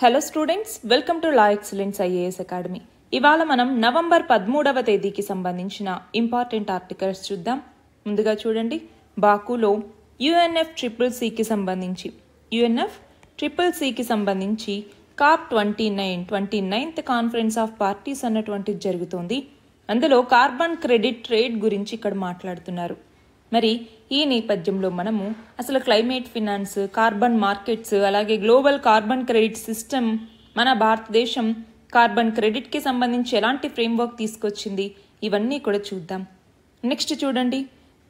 Hello students, welcome to law excellence IAS academy. ఇవాళ మనం November 13వ తేదీకి సంబంధించిన ఇంపార్టెంట్ ఆర్టికల్స్ చూద్దాం. ముందుగా చూడండి, బాకులో యుఎన్ఎఫ్ ట్రిపుల్ సికి సంబంధించి cap 29th conference of parties అన్నటువంటిది జరుగుతోంది. అందులో కార్బన్ క్రెడిట్ ట్రేడ్ గురించి ఇక్కడ మాట్లాడుతున్నారు. మరి ఈ నేపథ్యంలో మనము అసలు క్లైమేట్ ఫినాన్స్, కార్బన్ మార్కెట్స్, అలాగే గ్లోబల్ కార్బన్ క్రెడిట్ సిస్టమ్, మన భారతదేశం కార్బన్ క్రెడిట్కి సంబంధించి ఎలాంటి ఫ్రేమ్వర్క్ తీసుకొచ్చింది, ఇవన్నీ కూడా చూద్దాం. నెక్స్ట్ చూడండి,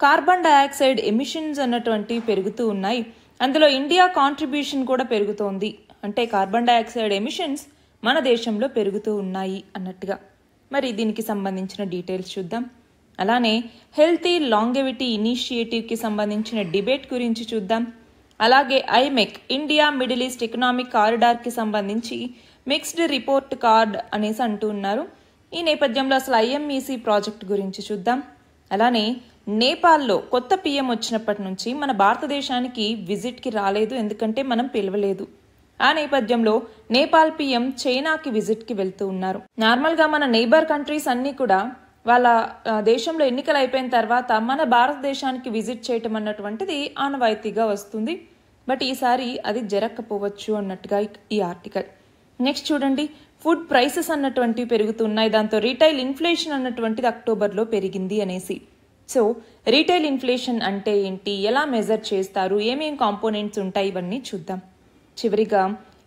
కార్బన్ డయాక్సైడ్ ఎమిషన్స్ అన్నటువంటివి పెరుగుతూ ఉన్నాయి. అందులో ఇండియా కాంట్రిబ్యూషన్ కూడా పెరుగుతోంది. అంటే కార్బన్ డయాక్సైడ్ ఎమిషన్స్ మన దేశంలో పెరుగుతూ ఉన్నాయి అన్నట్టుగా. మరి దీనికి సంబంధించిన డీటెయిల్స్ చూద్దాం. అలానే హెల్తీ లాంగెవిటీ ఇనిషియేటివ్కి సంబంధించిన డిబేట్ గురించి చూద్దాం. అలాగే IMEC, India Middle East economic కారిడార్కి సంబంధించి మిక్స్డ్ రిపోర్ట్ కార్డ్ అనేసి అంటూ ఉన్నారు. ఈ నేపథ్యంలో అసలు ఐఎంఈసి ప్రాజెక్ట్ గురించి చూద్దాం. అలానే నేపాల్లో కొత్త పిఎం వచ్చినప్పటి నుంచి మన భారతదేశానికి విజిట్కి రాలేదు, ఎందుకంటే మనం పిలవలేదు. ఆ నేపథ్యంలో నేపాల్ పిఎం చైనాకి విజిట్కి వెళ్తూ ఉన్నారు. నార్మల్గా మన నైబర్ కంట్రీస్ అన్నీ కూడా వాళ్ళ దేశంలో ఎన్నికలు అయిపోయిన తర్వాత మన భారతదేశానికి విజిట్ చేయటం అన్నటువంటిది ఆనవాయితీగా వస్తుంది. బట్ ఈసారి అది జరగకపోవచ్చు అన్నట్టుగా ఈ ఆర్టికల్. నెక్స్ట్ చూడండి, ఫుడ్ ప్రైసెస్ అన్నటువంటివి పెరుగుతున్నాయి. దాంతో రీటైల్ ఇన్ఫ్లేషన్ అన్నటువంటిది అక్టోబర్లో పెరిగింది అనేసి. సో రీటైల్ ఇన్ఫ్లేషన్ అంటే ఏంటి, ఎలా మెజర్ చేస్తారు, ఏమేం కాంపోనెంట్స్ ఉంటాయి, ఇవన్నీ చూద్దాం. చివరిగా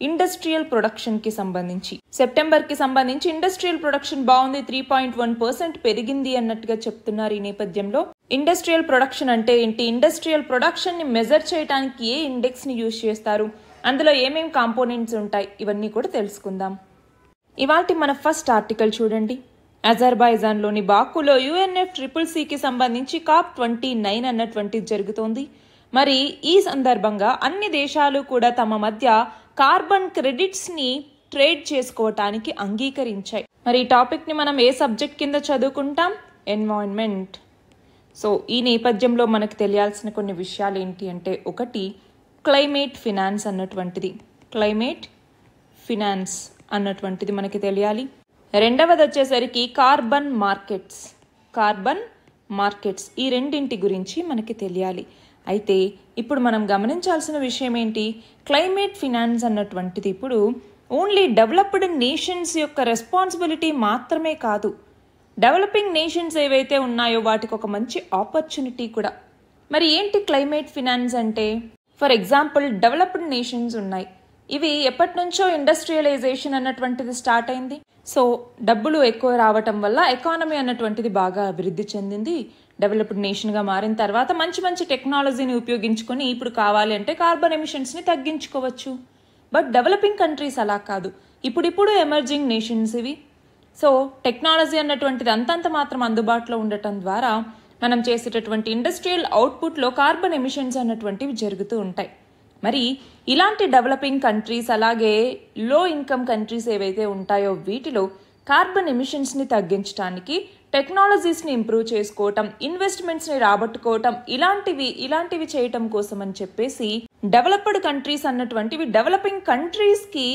ఇండస్ట్రియల్ ప్రొడక్షన్కి సంబంధించి సెప్టెంబర్కి సంబంధించి ఇండస్ట్రియల్ ప్రొడక్షన్ బాగుంది, 3.1% పెరిగింది అన్నట్టుగా చెప్తున్నారు. ఈ నేపథ్యంలో ఇండస్ట్రియల్ ప్రొడక్షన్ అంటే ఏంటి, ఇండస్ట్రియల్ ప్రొడక్షన్ని మెజర్ చేయడానికి ఏ ఇండెక్స్ని యూజ్ చేస్తారు, అందులో ఏమేం కాంపోనెంట్స్ ఉంటాయి, ఇవన్నీ కూడా తెలుసుకుందాం. ఇవాల్టి మన ఫస్ట్ ఆర్టికల్ చూడండి, అజర్బైజాన్లోని బాకులో యుఎన్ఎఫ్ ట్రిపుల్ సికి సంబంధించి కాప్ 29 అన్నటువంటిది జరుగుతోంది. మరి ఈ సందర్భంగా అన్ని దేశాలు కూడా తమ మధ్య కార్బన్ క్రెడిట్స్ ని ట్రేడ్ చేసుకోవటానికి అంగీకరించాయి. మరి ఈ టాపిక్ ని మనం ఏ సబ్జెక్ట్ కింద చదువుకుంటాం, ఎన్వైరన్మెంట్. సో ఈ నేపథ్యంలో మనకు తెలియాల్సిన కొన్ని విషయాలు ఏంటి అంటే, ఒకటి క్లైమేట్ ఫినాన్స్ అన్నటువంటిది మనకి తెలియాలి. రెండవది వచ్చేసరికి కార్బన్ మార్కెట్స్ ఈ రెండింటి గురించి మనకి తెలియాలి. అయితే ఇప్పుడు మనం గమనించాల్సిన విషయం ఏంటి, క్లైమేట్ ఫినాన్స్ అన్నటువంటిది ఇప్పుడు ఓన్లీ డెవలప్డ్ నేషన్స్ యొక్క రెస్పాన్సిబిలిటీ మాత్రమే కాదు, డెవలపింగ్ నేషన్స్ ఏవైతే ఉన్నాయో వాటికి ఒక మంచి ఆపర్చునిటీ కూడా. మరి ఏంటి క్లైమేట్ ఫినాన్స్ అంటే, ఫర్ ఎగ్జాంపుల్ డెవలప్డ్ నేషన్స్ ఉన్నాయి, ఇవి ఎప్పటి నుంచో ఇండస్ట్రియలైజేషన్ అన్నటువంటిది స్టార్ట్ అయింది. సో డబ్బులు ఎక్కువ రావటం వల్ల ఎకానమీ అన్నటువంటిది బాగా అభివృద్ధి చెందింది. డెవలప్డ్ నేషన్గా మారిన తర్వాత మంచి మంచి టెక్నాలజీని ఉపయోగించుకొని ఇప్పుడు కావాలి అంటే కార్బన్ ఎమిషన్స్ని తగ్గించుకోవచ్చు. బట్ డెవలపింగ్ కంట్రీస్ అలా కాదు, ఇప్పుడిప్పుడు ఎమర్జింగ్ నేషన్స్ ఇవి. సో టెక్నాలజీ అన్నటువంటిది అంతంత మాత్రం అందుబాటులో ఉండటం ద్వారా మనం చేసేటటువంటి ఇండస్ట్రియల్ అవుట్పుట్లో కార్బన్ ఎమిషన్స్ అన్నటువంటివి జరుగుతూ ఉంటాయి. మరి ఇలాంటి డెవలపింగ్ కంట్రీస్, అలాగే లో ఇన్కమ్ కంట్రీస్ ఏవైతే ఉంటాయో వీటిలో కార్బన్ ఎమిషన్స్ని తగ్గించడానికి టెక్నాలజీస్ని ఇంప్రూవ్ చేసుకోవటం, ఇన్వెస్ట్మెంట్స్ని రాబట్టుకోవటం, ఇలాంటివి చేయటం కోసం అని చెప్పేసి డెవలప్డ్ కంట్రీస్ అన్నటువంటివి డెవలపింగ్ కంట్రీస్కి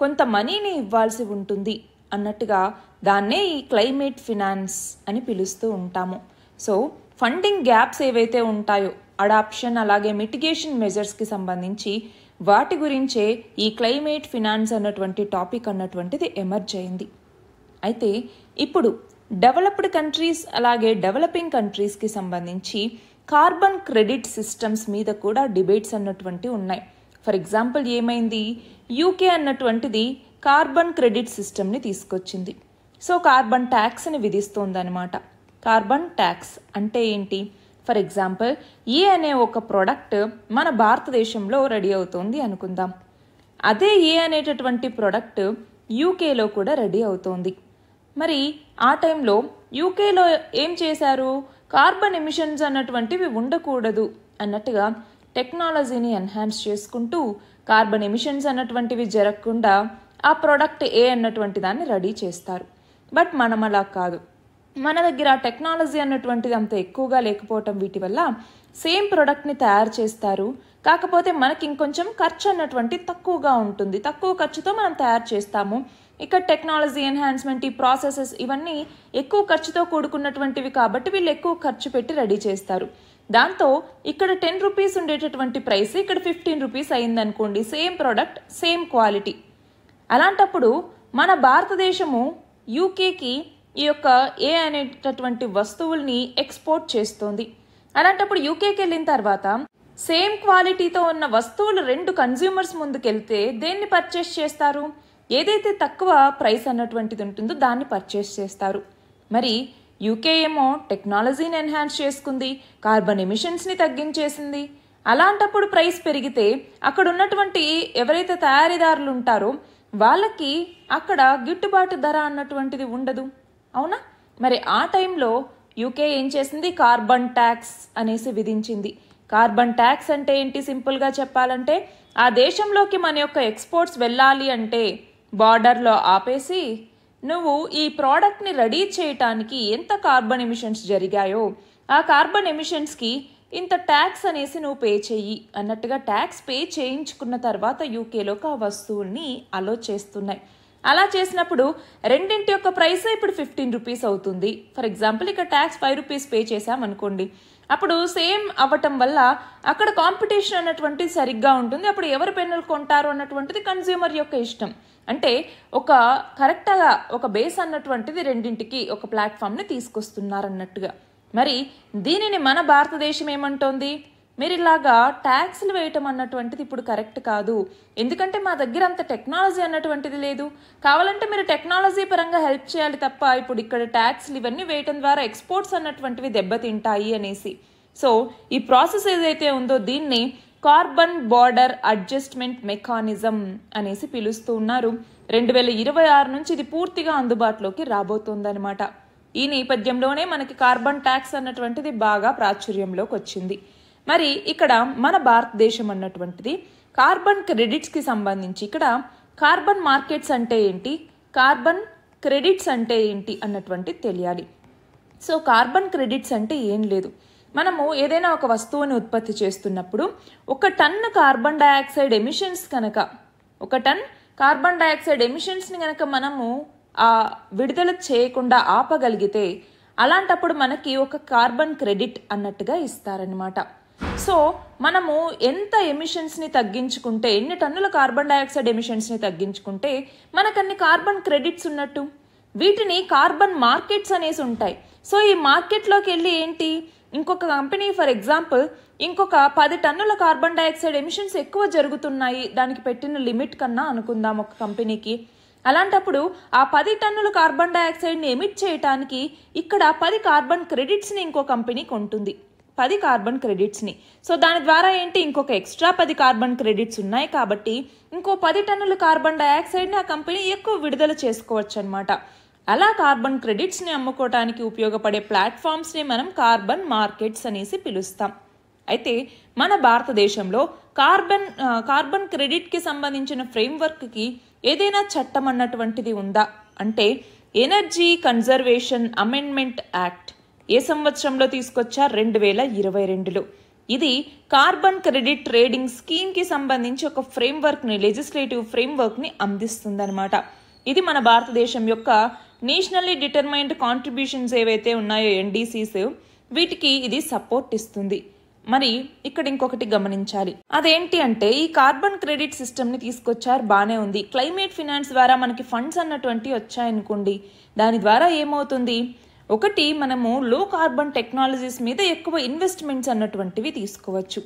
కొంత మనీని ఇవ్వాల్సి ఉంటుంది అన్నట్టుగా దాన్నే ఈ క్లైమేట్ ఫినాన్స్ అని పిలుస్తూ ఉంటాము. సో ఫండింగ్ గ్యాప్స్ ఏవైతే ఉంటాయో అడాప్షన్, అలాగే మిటిగేషన్ మెజర్స్కి సంబంధించి వాటి గురించే ఈ క్లైమేట్ ఫినాన్స్ అన్నటువంటి టాపిక్ అన్నటువంటిది ఎమర్జ్ అయింది. అయితే ఇప్పుడు డెవలప్డ్ కంట్రీస్ అలాగే డెవలపింగ్ కంట్రీస్కి సంబంధించి కార్బన్ క్రెడిట్ సిస్టమ్స్ మీద కూడా డిబేట్స్ అన్నటువంటివి ఉన్నాయి. ఫర్ ఎగ్జాంపుల్ ఏమైంది, యూకే అన్నటువంటిది కార్బన్ క్రెడిట్ సిస్టమ్ని తీసుకొచ్చింది. సో కార్బన్ ట్యాక్స్ని విధిస్తోందనమాట. కార్బన్ ట్యాక్స్ అంటే ఏంటి, ఫర్ ఎగ్జాంపుల్ ఏ అనే ఒక ప్రోడక్ట్ మన భారతదేశంలో రెడీ అవుతోంది అనుకుందాం. అదే ఏ అనేటటువంటి ప్రోడక్ట్ యూకేలో కూడా రెడీ అవుతోంది. మరి ఆ టైంలో యూకేలో ఏం చేశారు, కార్బన్ ఎమిషన్స్ అన్నటువంటివి ఉండకూడదు అన్నట్టుగా టెక్నాలజీని ఎన్హాన్స్ చేసుకుంటూ కార్బన్ ఎమిషన్స్ అన్నటువంటివి జరగకుండా ఆ ప్రోడక్ట్ ఏ అన్నటువంటి దాన్ని రెడీ చేస్తారు. బట్ మనం అలా కాదు, మన దగ్గర టెక్నాలజీ అన్నటువంటిది అంత ఎక్కువగా లేకపోవటం వీటి వల్ల సేమ్ ప్రోడక్ట్ని తయారు చేస్తారు, కాకపోతే మనకి ఇంకొంచెం ఖర్చు అన్నటువంటి తక్కువగా ఉంటుంది, తక్కువ ఖర్చుతో మనం తయారు చేస్తాము. ఇక్కడ టెక్నాలజీ ఎన్హాన్స్మెంట్, ఈ ప్రాసెసెస్ ఇవన్నీ ఎక్కువ ఖర్చుతో కూడుకున్నటువంటివి కాబట్టి వీళ్ళు ఎక్కువ ఖర్చు పెట్టి రెడీ చేస్తారు. దాంతో ఇక్కడ 10 రూపీస్ ఉండేటటువంటి ప్రైస్ ఇక్కడ 15 రూపీస్ అయిందనుకోండి, సేమ్ ప్రోడక్ట్ సేమ్ క్వాలిటీ. అలాంటప్పుడు మన భారతదేశము యూకేకి ఈ యొక్క ఏ అనేటటువంటి వస్తువుల్ని ఎక్స్పోర్ట్ చేస్తుంది. అలాంటప్పుడు యూకేకి వెళ్ళిన తర్వాత సేమ్ క్వాలిటీతో ఉన్న వస్తువులు 2 కన్జ్యూమర్స్ ముందుకెళ్తే దేన్ని పర్చేస్ చేస్తారు? ఏదైతే తక్కువ ప్రైస్ అన్నటువంటిది ఉంటుందో దాన్ని పర్చేస్ చేస్తారు. మరి యూకే ఏమో టెక్నాలజీని ఎన్హాన్స్ చేసుకుంది, కార్బన్ ఎమిషన్స్ని తగ్గించేసింది. అలాంటప్పుడు ప్రైస్ పెరిగితే అక్కడ ఉన్నటువంటి ఎవరైతే తయారీదారులు ఉంటారో వాళ్ళకి అక్కడ గిట్టుబాటు ధర అన్నటువంటిది ఉండదు, అవునా? మరి ఆ టైంలో యూకే ఏం చేసింది? కార్బన్ ట్యాక్స్ అనేసి విధించింది. కార్బన్ ట్యాక్స్ అంటే ఏంటి? సింపుల్గా చెప్పాలంటే ఆ దేశంలోకి మన యొక్క ఎక్స్పోర్ట్స్ వెళ్ళాలి అంటే బార్డర్లో ఆపేసి నువ్వు ఈ ప్రోడక్ట్ని రెడీ చేయటానికి ఎంత కార్బన్ ఎమిషన్స్ జరిగాయో ఆ కార్బన్ ఎమిషన్స్కి ఇంత ట్యాక్స్ అనేసి నువ్వు పే చెయ్యి అన్నట్టుగా ట్యాక్స్ పే చేయించుకున్న తర్వాత యూకేలోకి ఆ వస్తువుల్ని అలో చేస్తున్నాయి. అలా చేసినప్పుడు రెండింటి యొక్క ప్రైస్ ఇప్పుడు 15 రూపీస్ అవుతుంది. ఫర్ ఎగ్జాంపుల్ ఇక్కడ ట్యాక్స్ 5 రూపీస్ పే చేసామనుకోండి, అప్పుడు సేమ్ అవ్వటం వల్ల అక్కడ కాంపిటీషన్ అన్నటువంటిది సరిగ్గా ఉంటుంది. అప్పుడు ఎవరు పెన్నులు కొంటారు అన్నటువంటిది కన్జ్యూమర్ యొక్క ఇష్టం. అంటే ఒక కరెక్ట్గా ఒక బేస్ అన్నటువంటిది రెండింటికి ఒక ప్లాట్ఫామ్ని తీసుకొస్తున్నారు అన్నట్టుగా. మరి దీనిని మన భారతదేశం ఏమంటోంది? మీరు ఇలాగా ట్యాక్స్లు వేయటం అన్నటువంటిది ఇప్పుడు కరెక్ట్ కాదు, ఎందుకంటే మా దగ్గర అంత టెక్నాలజీ అన్నటువంటిది లేదు. కావాలంటే మీరు టెక్నాలజీ పరంగా హెల్ప్ చేయాలి తప్ప ఇప్పుడు ఇక్కడ ట్యాక్స్లు ఇవన్నీ వేయటం ద్వారా ఎక్స్పోర్ట్స్ అన్నటువంటివి దెబ్బతింటాయి అనేసి. సో ఈ ప్రాసెస్ ఏదైతే ఉందో దీన్ని కార్బన్ బార్డర్ అడ్జస్ట్మెంట్ మెకానిజం అనేసి పిలుస్తూ ఉన్నారు. 2026 నుంచి ఇది పూర్తిగా అందుబాటులోకి రాబోతోందనమాట. ఈ నేపథ్యంలోనే మనకి కార్బన్ ట్యాక్స్ అన్నటువంటిది బాగా ప్రాచుర్యంలోకి వచ్చింది. మరి ఇక్కడ మన భారతదేశం అన్నటువంటిది కార్బన్ క్రెడిట్స్కి సంబంధించి ఇక్కడ కార్బన్ మార్కెట్స్ అంటే ఏంటి, కార్బన్ క్రెడిట్స్ అంటే ఏంటి అన్నటువంటి తెలియాలి. సో కార్బన్ క్రెడిట్స్ అంటే ఏం లేదు, మనము ఏదైనా ఒక వస్తువుని ఉత్పత్తి చేస్తున్నప్పుడు 1 టన్ను కార్బన్ డైఆక్సైడ్ ఎమిషన్స్ కనుక 1 టన్ కార్బన్ డైఆక్సైడ్ ఎమిషన్స్ని కనుక మనము విడుదల చేయకుండా ఆపగలిగితే అలాంటప్పుడు మనకి ఒక కార్బన్ క్రెడిట్ అన్నట్టుగా ఇస్తారనమాట. సో మనము ఎంత ఎమిషన్స్ని తగ్గించుకుంటే, ఎన్ని టన్నుల కార్బన్ డైఆక్సైడ్ ఎమిషన్స్ని తగ్గించుకుంటే మనకన్ని కార్బన్ క్రెడిట్స్ ఉన్నట్టు. వీటిని కార్బన్ మార్కెట్స్ అనేసి ఉంటాయి. సో ఈ మార్కెట్లోకి వెళ్ళి ఏంటి, ఇంకొక కంపెనీ ఫర్ ఎగ్జాంపుల్ ఇంకొక 10 టన్నుల కార్బన్ డైఆక్సైడ్ ఎమిషన్స్ ఎక్కువ జరుగుతున్నాయి దానికి పెట్టిన లిమిట్ కన్నా అనుకుందాం ఒక కంపెనీకి. అలాంటప్పుడు ఆ 10 టన్నుల కార్బన్ డైఆక్సైడ్ని ఎమిట్ చేయడానికి ఇక్కడ 10 కార్బన్ క్రెడిట్స్ని ఇంకో కంపెనీ కొంటుంది, 10 కార్బన్ క్రెడిట్స్ని. సో దాని ద్వారా ఏంటి, ఇంకొక ఎక్స్ట్రా 10 కార్బన్ క్రెడిట్స్ ఉన్నాయి కాబట్టి ఇంకో 10 టన్నుల కార్బన్ డైఆక్సైడ్ని ఆ కంపెనీ ఎక్కువ విడుదల చేసుకోవచ్చు అనమాట. అలా కార్బన్ క్రెడిట్స్ని అమ్ముకోవడానికి ఉపయోగపడే ప్లాట్ఫామ్స్ని మనం కార్బన్ మార్కెట్స్ అనేసి పిలుస్తాం. అయితే మన భారతదేశంలో కార్బన్ క్రెడిట్కి సంబంధించిన ఫ్రేమ్వర్క్కి ఏదైనా చట్టం అన్నటువంటిది ఉందా అంటే ఎనర్జీ కన్జర్వేషన్ అమెండ్మెంట్ యాక్ట్ ఏ సంవత్సరంలో తీసుకొచ్చారు? 2022లో. ఇది కార్బన్ క్రెడిట్ ట్రేడింగ్ స్కీమ్కి సంబంధించి ఒక ఫ్రేమ్వర్క్ని, లెజిస్లేటివ్ ఫ్రేమ్వర్క్ని అందిస్తుందన్నమాట. ఇది మన భారతదేశం యొక్క నేషనల్లీ డిటర్మైన్డ్ కాంట్రిబ్యూషన్స్ ఏవైతే ఉన్నాయో ఎన్డీసీస్, వీటికి ఇది సపోర్ట్ ఇస్తుంది. మరి ఇక్కడ ఇంకొకటి గమనించాలి, అదేంటి అంటే ఈ కార్బన్ క్రెడిట్ సిస్టమ్ని తీసుకొచ్చారు, బాగానే ఉంది. క్లైమేట్ ఫినాన్స్ ద్వారా మనకి ఫండ్స్ అన్నటువంటి వచ్చాయనుకోండి, దాని ద్వారా ఏమవుతుంది, ఒకటి మనము లో కార్బన్ టెక్నాలజీస్ మీద ఎక్కువ ఇన్వెస్ట్మెంట్స్ అన్నటువంటివి తీసుకోవచ్చు.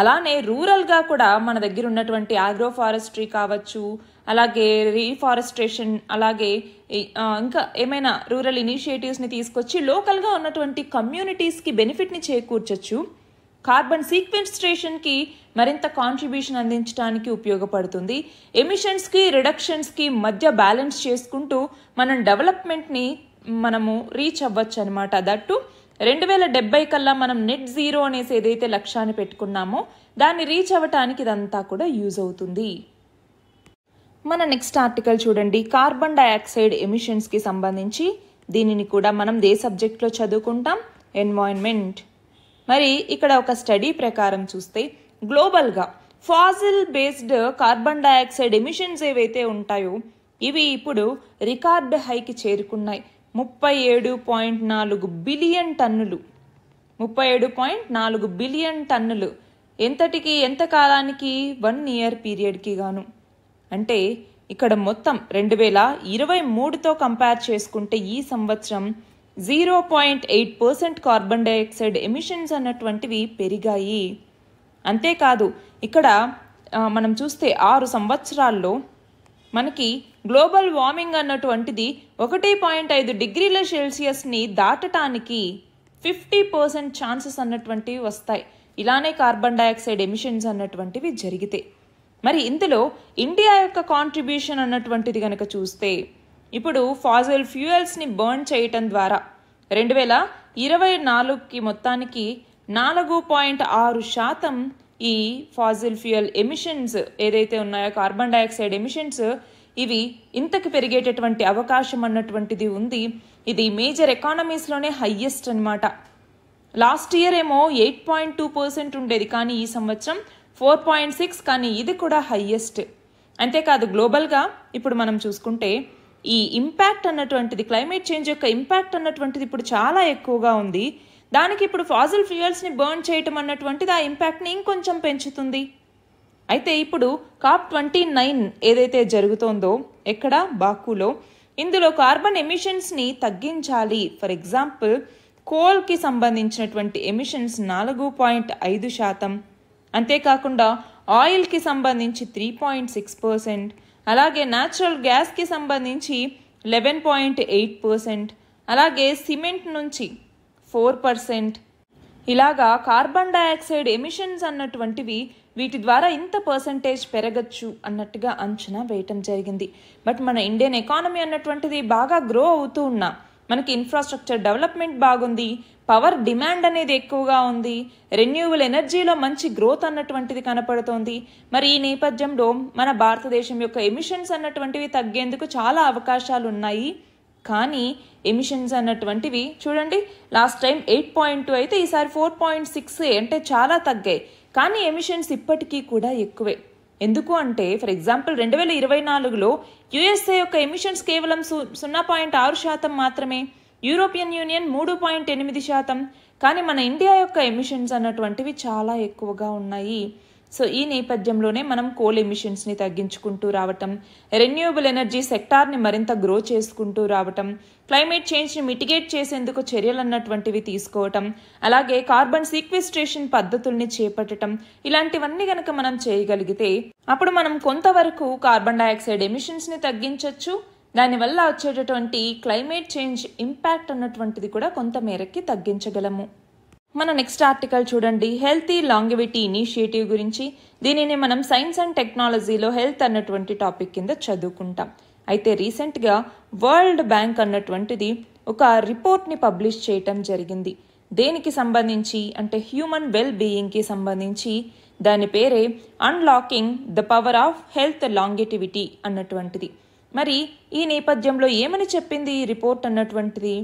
అలానే రూరల్గా కూడా మన దగ్గర ఉన్నటువంటి ఆగ్రో ఫారెస్ట్రీ కావచ్చు, అలాగే రీఫారెస్ట్రేషన్, అలాగే ఇంకా ఏమైనా రూరల్ ఇనిషియేటివ్స్ని తీసుకొచ్చి లోకల్గా ఉన్నటువంటి కమ్యూనిటీస్కి బెనిఫిట్ని చేకూర్చొచ్చు. కార్బన్ సీక్వెన్స్ట్రేషన్కి మరింత కాంట్రిబ్యూషన్ అందించడానికి ఉపయోగపడుతుంది. ఎమిషన్స్కి రిడక్షన్స్కి మధ్య బ్యాలెన్స్ చేసుకుంటూ మనం డెవలప్మెంట్ని మనము రీచ్ అవ్వచ్చు అనమాట. దట్టు 2070 కల్లా మనం నెట్ జీరో అనేసి ఏదైతే లక్ష్యాన్ని పెట్టుకున్నామో దాన్ని రీచ్ అవ్వటానికి ఇదంతా కూడా యూజ్ అవుతుంది. మన నెక్స్ట్ ఆర్టికల్ చూడండి, కార్బన్ డైఆక్సైడ్ ఎమిషన్స్కి సంబంధించి. దీనిని కూడా మనం ఏ సబ్జెక్ట్లో చదువుకుంటాం, ఎన్వైరన్మెంట్. మరి ఇక్కడ ఒక స్టడీ ప్రకారం చూస్తే గ్లోబల్గా fossil based carbon dioxide emissions ఏవైతే ఉంటాయో ఇవి ఇప్పుడు రికార్డ్ హైకి చేరుకున్నాయి. 37.4 బిలియన్ టన్నులు. 37.4 బిలియన్ టన్నులు ఎంత కాలానికి? 1 ఇయర్ పీరియడ్కి గాను. అంటే ఇక్కడ మొత్తం 2023తో కంపేర్ చేసుకుంటే ఈ సంవత్సరం 0.8% కార్బన్ డైఆక్సైడ్ ఎమిషన్స్ అన్నటువంటివి పెరిగాయి. అంతేకాదు ఇక్కడ మనం చూస్తే 6 సంవత్సరాల్లో మనకి గ్లోబల్ వార్మింగ్ అన్నటువంటిది 1.5 డిగ్రీల సెల్సియస్ని దాటటానికి 50% ఛాన్సెస్ అన్నటువంటివి వస్తాయి ఇలానే కార్బన్ డైఆక్సైడ్ ఎమిషన్స్ అన్నటువంటివి జరిగితే. మరి ఇందులో ఇండియా యొక్క కాంట్రిబ్యూషన్ అన్నటువంటిది కనుక చూస్తే ఇప్పుడు ఫాజిల్ ఫ్యూయల్స్ని బర్న్ చేయటం ద్వారా 2024కి మొత్తానికి 4.6% ఈ ఫాజిల్ ఫ్యూయల్ ఎమిషన్స్ ఏదైతే ఉన్నాయో కార్బన్ డైఆక్సైడ్ ఎమిషన్స్ ఇవి ఇంతకు పెరిగేటటువంటి అవకాశం అన్నటువంటిది ఉంది. ఇది మేజర్ ఎకానమీస్లోనే హయ్యెస్ట్ అనమాట. లాస్ట్ ఇయర్ ఏమో 8.2% ఉండేది, కానీ ఈ సంవత్సరం 4.6, కానీ ఇది కూడా హయ్యెస్ట్. అంతేకాదు గ్లోబల్గా ఇప్పుడు మనం చూసుకుంటే ఈ ఇంపాక్ట్ అన్నటువంటిది క్లైమేట్ చేంజ్ యొక్క ఇంపాక్ట్ అన్నటువంటిది ఇప్పుడు చాలా ఎక్కువగా ఉంది. దానికి ఇప్పుడు ఫాజిల్ ఫ్యూయల్స్ని బర్న్ చేయటం అన్నటువంటిది ఆ ఇంపాక్ట్ని ఇంకొంచెం పెంచుతుంది. అయితే ఇప్పుడు COP29 ఏదైతే జరుగుతోందో ఎక్కడ బాకులో, ఇందులో కార్బన్ ఎమిషన్స్ని తగ్గించాలి. ఫర్ ఎగ్జాంపుల్ కోల్కి సంబంధించినటువంటి ఎమిషన్స్ 4.5%, అంతేకాకుండా ఆయిల్కి సంబంధించి 3.6%, అలాగే న్యాచురల్ గ్యాస్కి సంబంధించి 11.8%, అలాగే సిమెంట్ నుంచి 4%. ఇలాగా కార్బన్ డైఆక్సైడ్ ఎమిషన్స్ అన్నటువంటివి వీటి ద్వారా ఇంత పర్సంటేజ్ పెరగచ్చు అన్నట్టుగా అంచనా వేయటం జరిగింది. బట్ మన ఇండియన్ ఎకానమీ అన్నటువంటిది బాగా గ్రో అవుతూ ఉన్నా, మనకి ఇన్ఫ్రాస్ట్రక్చర్ డెవలప్మెంట్ బాగుంది, పవర్ డిమాండ్ అనేది ఎక్కువగా ఉంది, రెన్యూవబుల్ ఎనర్జీలో మంచి గ్రోత్ అన్నటువంటిది కనపడుతోంది. మరి ఈ నేపథ్యంలో మన భారతదేశం యొక్క ఎమిషన్స్ అన్నటువంటివి తగ్గేందుకు చాలా అవకాశాలు ఉన్నాయి. కానీ ఎమిషన్స్ అన్నటువంటివి చూడండి, లాస్ట్ టైం 8.2 అయితే ఈసారి 4.6, అంటే చాలా తగ్గాయి. కానీ ఎమిషన్స్ ఇప్పటికీ కూడా ఎక్కువే. ఎందుకు అంటే ఫర్ ఎగ్జాంపుల్ 2024లో యుఎస్ఏ యొక్క ఎమిషన్స్ కేవలం 0.6% మాత్రమే, యూరోపియన్ యూనియన్ 3.8%, కానీ మన ఇండియా యొక్క ఎమిషన్స్ అన్నటువంటివి చాలా ఎక్కువగా ఉన్నాయి. సో ఈ నేపథ్యంలోనే మనం కోల్ ఎమిషన్స్ని తగ్గించుకుంటూ రావటం, రెన్యూవబుల్ ఎనర్జీ సెక్టార్ని మరింత గ్రో చేసుకుంటూ రావటం, క్లైమేట్ చేంజ్ని మిటిగేట్ చేసేందుకు చర్యలు అన్నటువంటివి తీసుకోవటం, అలాగే కార్బన్ సీక్వెస్ట్రేషన్ పద్ధతుల్ని చేపట్టడం, ఇలాంటివన్నీ కనుక మనం చేయగలిగితే అప్పుడు మనం కొంతవరకు కార్బన్ డైఆక్సైడ్ ఎమిషన్స్ని తగ్గించవచ్చు. దానివల్ల వచ్చేటటువంటి క్లైమేట్ చేంజ్ ఇంపాక్ట్ అన్నటువంటిది కూడా కొంత మేరకి తగ్గించగలము. మన నెక్స్ట్ ఆర్టికల్ చూడండి, హెల్తీ లాంగివిటీ ఇనిషియేటివ్ గురించి. దీనిని మనం సైన్స్ అండ్ టెక్నాలజీలో హెల్త్ అన్నటువంటి టాపిక్ కింద చదువుకుంటాం. అయితే రీసెంట్గా వరల్డ్ బ్యాంక్ అన్నటువంటిది ఒక రిపోర్ట్ని పబ్లిష్ చేయటం జరిగింది. దేనికి సంబంధించి అంటే హ్యూమన్ వెల్ బీయింగ్కి సంబంధించి. దాని పేరే unlocking the power of health longevity అన్నటువంటిది. మరి ఈ నేపథ్యంలో ఏమని చెప్పింది ఈ రిపోర్ట్ అన్నటువంటిది?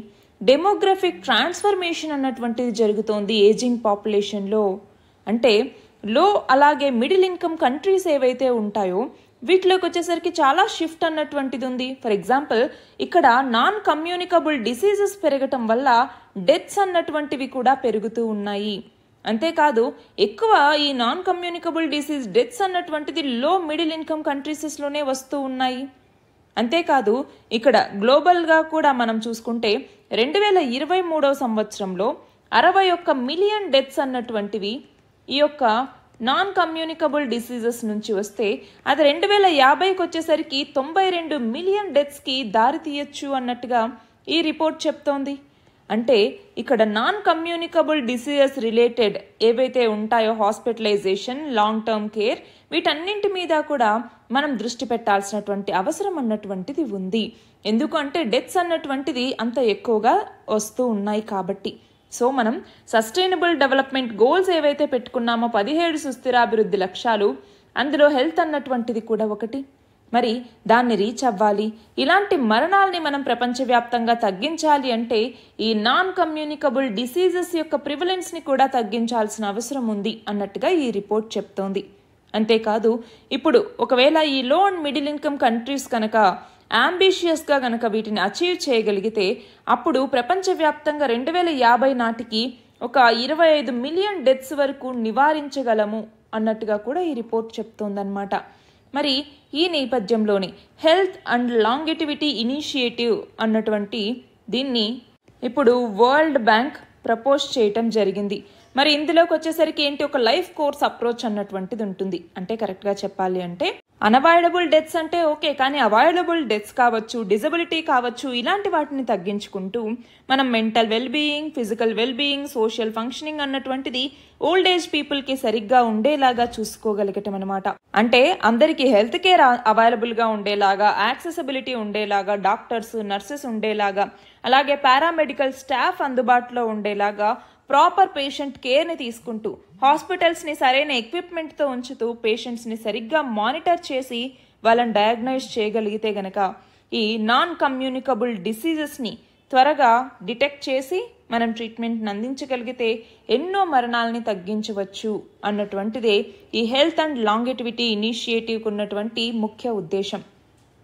డెమోగ్రఫిక్ ట్రాన్స్ఫర్మేషన్ అన్నటువంటిది జరుగుతోంది ఏజింగ్ పాపులేషన్లో. అంటే లో అలాగే మిడిల్ ఇన్కమ్ కంట్రీస్ ఏవైతే ఉంటాయో వీటిలోకి వచ్చేసరికి చాలా షిఫ్ట్ అన్నటువంటిది ఉంది. ఫర్ ఎగ్జాంపుల్ ఇక్కడ నాన్ కమ్యూనికబుల్ డిసీజెస్ పెరగటం వల్ల డెత్స్ అన్నటువంటివి కూడా పెరుగుతూ ఉన్నాయి. అంతేకాదు ఎక్కువ ఈ నాన్ కమ్యూనికబుల్ డిసీజ్ డెత్స్ అన్నటువంటిది లో మిడిల్ ఇన్కమ్ కంట్రీసెస్లోనే వస్తూ ఉన్నాయి. అంతేకాదు ఇక్కడ గ్లోబల్గా కూడా మనం చూసుకుంటే 2023 సంవత్సరంలో 61 మిలియన్ డెత్స్ అన్నటువంటివి ఈ యొక్క నాన్ కమ్యూనికబుల్ డిసీజెస్ నుంచి వస్తే అది 2050కి వచ్చేసరికి 92 మిలియన్ డెత్స్కి దారి తీయచ్చు అన్నట్టుగా ఈ రిపోర్ట్ చెప్తోంది. అంటే ఇక్కడ నాన్ కమ్యూనికబుల్ డిసీజెస్ రిలేటెడ్ ఏవైతే ఉంటాయో హాస్పిటలైజేషన్, లాంగ్ టర్మ్ కేర్, వీటన్నింటి మీద కూడా మనం దృష్టి పెట్టాల్సినటువంటి అవసరం అన్నటువంటిది ఉంది. ఎందుకంటే డెత్స్ అన్నటువంటిది అంత ఎక్కువగా వస్తూ ఉన్నాయి కాబట్టి. సో మనం సస్టైనబుల్ డెవలప్మెంట్ గోల్స్ ఏవైతే పెట్టుకున్నామో 17 సుస్థిరాభివృద్ధి లక్ష్యాలు, అందులో హెల్త్ అన్నటువంటిది కూడా ఒకటి. మరి దాన్ని రీచ్ అవ్వాలి. ఇలాంటి మరణాలని మనం ప్రపంచవ్యాప్తంగా తగ్గించాలి అంటే ఈ నాన్ కమ్యూనికబుల్ డిసీజెస్ యొక్క ప్రివలెన్స్ని కూడా తగ్గించాల్సిన అవసరం ఉంది అన్నట్టుగా ఈ రిపోర్ట్ చెప్తోంది. అంతేకాదు, ఇప్పుడు ఒకవేళ ఈ లో అండ్ మిడిల్ ఇన్కమ్ కంట్రీస్ కనుక అంబిషియస్గా కనుక వీటిని అచీవ్ చేయగలిగితే అప్పుడు ప్రపంచవ్యాప్తంగా 2050 నాటికి ఒక 25 మిలియన్ డెత్స్ వరకు నివారించగలము అన్నట్టుగా కూడా ఈ రిపోర్ట్ చెప్తోందన్నమాట. మరి ఈ నేపథ్యంలోని హెల్త్ అండ్ లాంగిటివిటీ ఇనిషియేటివ్ అన్నటువంటి దీన్ని ఇప్పుడు వరల్డ్ బ్యాంక్ ప్రపోజ్ చేయటం జరిగింది. మరి ఇందులోకి వచ్చేసరికి ఏంటి, ఒక లైఫ్ కోర్స్ అప్రోచ్ అన్నటువంటిది ఉంటుంది. అంటే కరెక్ట్గా చెప్పాలి అంటే అన్అవాయిడబుల్ డెత్స్ అంటే ఓకే, కానీ అవాయిడబుల్ డెత్స్ కావచ్చు, డిజబిలిటీ కావచ్చు, ఇలాంటి వాటిని తగ్గించుకుంటూ మనం mental wellbeing, physical wellbeing, social functioning అన్నటువంటిది ఓల్డ్ ఏజ్ పీపుల్కి సరిగ్గా ఉండేలాగా చూసుకోగలిగటం అనమాట. అంటే అందరికీ హెల్త్ కేర్ అవైలబుల్గా ఉండేలాగా, యాక్సెసిబిలిటీ ఉండేలాగా, డాక్టర్స్, నర్సెస్ ఉండేలాగా, అలాగే పారామెడికల్ స్టాఫ్ అందుబాటులో ఉండేలాగా ప్రాపర్ పేషెంట్ కేర్ని తీసుకుంటూ హాస్పిటల్స్ని సరైన ఎక్విప్మెంట్తో ఉంచుతూ పేషెంట్స్ని సరిగ్గా మానిటర్ చేసి వాళ్ళని డయాగ్నైజ్ చేయగలిగితే గనక ఈ నాన్ కమ్యూనికబుల్ డిసీజెస్ని త్వరగా డిటెక్ట్ చేసి మనం ట్రీట్మెంట్ని అందించగలిగితే ఎన్నో మరణాలని తగ్గించవచ్చు అన్నటువంటిదే ఈ హెల్త్ అండ్ లాంగిటివిటీ ఇనిషియేటివ్కి ఉన్నటువంటి ముఖ్య ఉద్దేశం.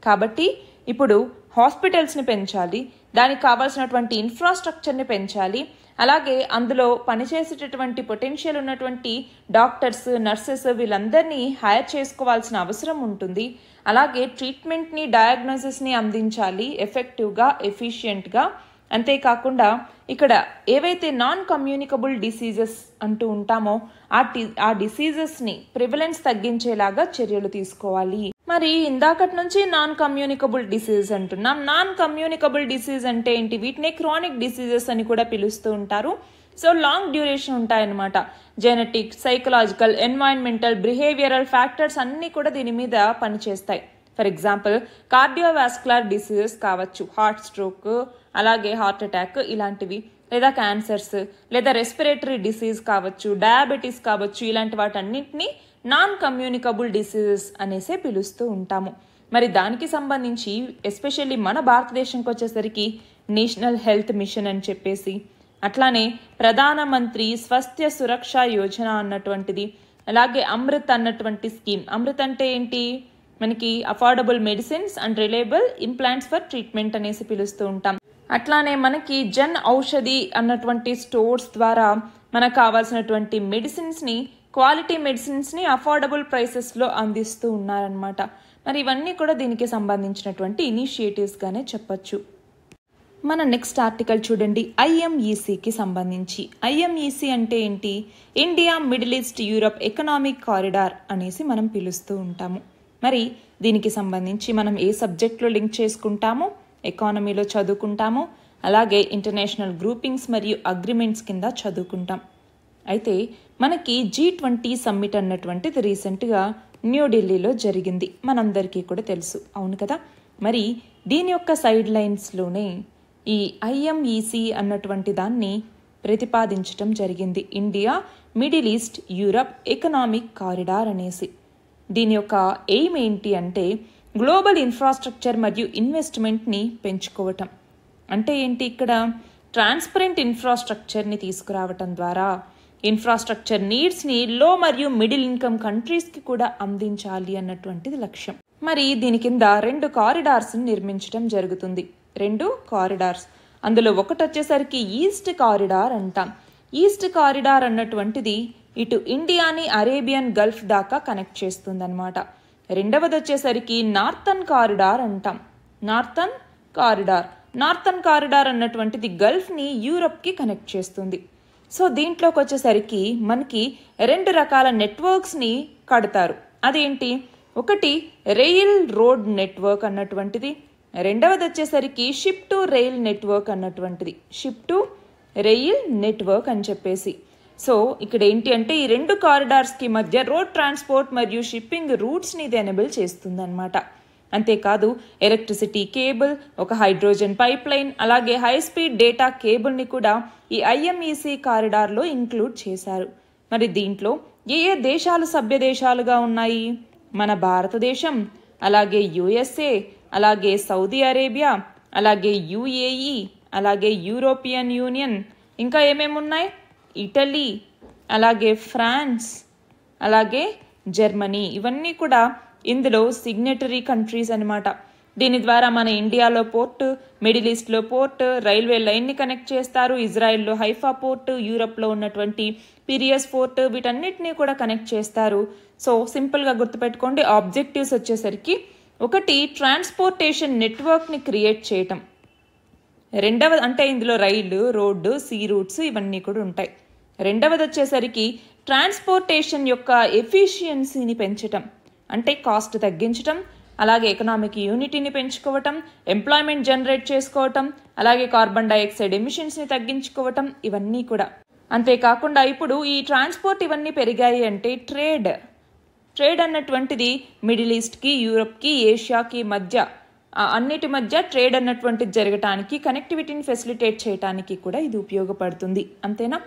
కాబట్టి ఇప్పుడు హాస్పిటల్స్ని పెంచాలి, దానికి కావాల్సినటువంటి ఇన్ఫ్రాస్ట్రక్చర్ని పెంచాలి, అలాగే అందులో పనిచేసేటటువంటి పొటెన్షియల్ ఉన్నటువంటి డాక్టర్స్, నర్సెస్ వీళ్ళందరినీ హైర్ చేసుకోవాల్సిన అవసరం ఉంటుంది. అలాగే ట్రీట్మెంట్ని, డయాగ్నోసిస్ని అందించాలి ఎఫెక్టివ్గా, ఎఫిషియెంట్గా. అంతేకాకుండా ఇక్కడ ఏవైతే నాన్ కమ్యూనికబుల్ డిసీజెస్ అంటూ ఉంటామో ఆ డిసీజెస్ని ప్రివలెన్స్ తగ్గించేలాగా చర్యలు తీసుకోవాలి. మరి ఇందాకటి నుంచి నాన్ కమ్యూనికబుల్ డిసీజ్ అంటున్నాం. నాన్ కమ్యూనికబుల్ డిసీజ్ అంటే ఏంటి? వీటిని క్రానిక్ డిసీజెస్ అని కూడా పిలుస్తూ ఉంటారు. సో లాంగ్ డ్యూరేషన్ ఉంటాయన్నమాట. Genetic, psychological, environmental, behavioural factors అన్నీ కూడా దీని మీద పనిచేస్తాయి. ఫర్ ఎగ్జాంపుల్ కార్డియోవాస్కులర్ డిసీజెస్ కావచ్చు, హార్ట్ స్ట్రోక్, అలాగే హార్ట్ అటాక్ ఇలాంటివి, లేదా క్యాన్సర్స్, లేదా రెస్పిరేటరీ డిసీజ్ కావచ్చు, డయాబెటీస్ కావచ్చు, ఇలాంటి వాటన్నింటినీ నాన్ కమ్యూనికబుల్ డిసీజెస్ అనేసే పిలుస్తూ ఉంటాము. మరి దానికి సంబంధించి ఎస్పెషల్లీ మన భారతదేశంకి వచ్చేసరికి నేషనల్ హెల్త్ మిషన్ అని చెప్పేసి, అట్లానే ప్రధానమంత్రి స్వాస్థ్య సురక్ష యోజన అన్నటువంటిది, అలాగే అమృత్ అన్నటువంటి స్కీమ్. అమృత్ అంటే ఏంటి? మనకి affordable medicines and reliable implants for treatment అనేసి పిలుస్తూ ఉంటాం. అట్లానే మనకి జన్ ఔషధి అన్నటువంటి స్టోర్స్ ద్వారా మనకు కావాల్సినటువంటి మెడిసిన్స్ని, క్వాలిటీ మెడిసిన్స్ని అఫోర్డబుల్ ప్రైసెస్లో అందిస్తూ ఉన్నారనమాట. మరి ఇవన్నీ కూడా దీనికి సంబంధించినటువంటి ఇనిషియేటివ్స్గానే చెప్పచ్చు. మన నెక్స్ట్ ఆర్టికల్ చూడండి, ఐఎంఈసికి సంబంధించి. ఐఎంఈసి అంటే ఏంటి? India, Middle east, Europe economic corridor అనేసి మనం పిలుస్తూ ఉంటాము. మరి దీనికి సంబంధించి మనం ఏ సబ్జెక్ట్లో లింక్ చేసుకుంటామో, ఎకానమీలో చదువుకుంటాము, అలాగే ఇంటర్నేషనల్ గ్రూపింగ్స్ మరియు అగ్రిమెంట్స్ కింద చదువుకుంటాం. అయితే మనకి G20 సమ్మిట్ అన్నటువంటిది రీసెంట్గా న్యూఢిల్లీలో జరిగింది, మనందరికీ కూడా తెలుసు, అవును కదా? మరి దీని యొక్క సైడ్ లైన్స్లోనే ఈ ఐఎంఈసి అన్నటువంటి దాన్ని ప్రతిపాదించడం జరిగింది. India, Middle east, Europe economic corridor అనేసి. దీని యొక్క ఎయిమ్ ఏంటి అంటే గ్లోబల్ ఇన్ఫ్రాస్ట్రక్చర్ మరియు ఇన్వెస్ట్మెంట్ని పెంచుకోవటం. అంటే ఏంటి? ఇక్కడ ట్రాన్స్పరెంట్ ఇన్ఫ్రాస్ట్రక్చర్ని తీసుకురావటం ద్వారా ఇన్ఫ్రాస్ట్రక్చర్ నీడ్స్ని లో మరియు మిడిల్ ఇన్కమ్ కంట్రీస్కి కూడా అందించాలి అన్నటువంటిది లక్ష్యం. మరి దీని కింద 2 కారిడార్స్ని నిర్మించడం జరుగుతుంది. 2 కారిడార్స్. అందులో ఒకటి వచ్చేసరికి ఈస్ట్ కారిడార్ అంటాం. ఈస్ట్ కారిడార్ అన్నటువంటిది ఇటు ఇండియాని అరేబియన్ గల్ఫ్ దాకా కనెక్ట్ చేస్తుందన్నమాట. రెండవది వచ్చేసరికి నార్థన్ కారిడార్ అంటాం. నార్థన్ కారిడార్ అన్నటువంటిది గల్ఫ్ని యూరప్కి కనెక్ట్ చేస్తుంది. సో దీంట్లోకి వచ్చేసరికి మనకి 2 రకాల నెట్వర్క్స్ని కడతారు. అదేంటి? ఒకటి రైల్ రోడ్ నెట్వర్క్ అన్నటువంటిది, రెండవది వచ్చేసరికి షిప్ టు రైల్ నెట్వర్క్ అన్నటువంటిది. షిప్ టు రైల్ నెట్వర్క్ అని చెప్పేసి. సో ఇక్కడ ఏంటి అంటే ఈ 2 కారిడార్స్కి మధ్య రోడ్ ట్రాన్స్పోర్ట్ మరియు షిప్పింగ్ రూట్స్ని ఇది ఎనేబుల్ చేస్తుంది అనమాట. అంతేకాదు ఎలక్ట్రిసిటీ కేబుల్, ఒక హైడ్రోజన్ పైప్ లైన్, అలాగే హై స్పీడ్ డేటా కేబుల్ని కూడా ఈ ఐఎంఈసి కారిడార్లో ఇంక్లూడ్ చేశారు. మరి దీంట్లో ఏ దేశాలు సభ్య దేశాలుగా ఉన్నాయి? మన భారతదేశం, అలాగే యుఎస్ఏ, అలాగే సౌదీ అరేబియా, అలాగే యుఏఈ, అలాగే యూరోపియన్ యూనియన్, ఇంకా ఏమేమి ఉన్నాయి, ఇటలీ, అలాగే ఫ్రాన్స్, అలాగే జర్మనీ, ఇవన్నీ కూడా ఇందులో సిగ్నేటరీ కంట్రీస్ అనమాట. దీని ద్వారా మన ఇండియాలో పోర్ట్, మిడిల్ ఈస్ట్లో పోర్ట్, రైల్వే లైన్ని కనెక్ట్ చేస్తారు, ఇజ్రాయెల్లో హైఫా పోర్ట్, యూరప్లో ఉన్నటువంటి పిరియస్ పోర్ట్, వీటన్నిటినీ కూడా కనెక్ట్ చేస్తారు. సో సింపుల్గా గుర్తుపెట్టుకోండి, ఆబ్జెక్టివ్స్ వచ్చేసరికి ఒకటి ట్రాన్స్పోర్టేషన్ నెట్వర్క్ని క్రియేట్ చేయటం, రెండవది అంటే ఇందులో రైలు, రోడ్డు, సీ రూట్స్ ఇవన్నీ కూడా ఉంటాయి. రెండవది వచ్చేసరికి ట్రాన్స్పోర్టేషన్ యొక్క ఎఫిషియన్సీని పెంచటం, అంటే కాస్ట్ తగ్గించటం, అలాగే ఎకనామిక్ యూనిటీని పెంచుకోవటం, ఎంప్లాయ్మెంట్ జనరేట్ చేసుకోవటం, అలాగే కార్బన్ డైఆక్సైడ్ ఎమిషన్స్ని తగ్గించుకోవటం, ఇవన్నీ కూడా. అంతేకాకుండా ఇప్పుడు ఈ ట్రాన్స్పోర్ట్ ఇవన్నీ పెరిగాయి అంటే ట్రేడ్ అన్నటువంటిది మిడిల్ ఈస్ట్కి, యూరప్కి, ఏషియాకి మధ్య అన్నిటి మధ్య ట్రేడ్ అన్నటువంటిది జరగటానికి, కనెక్టివిటీని ఫెసిలిటేట్ చేయడానికి కూడా ఇది ఉపయోగపడుతుంది. అంతేనా?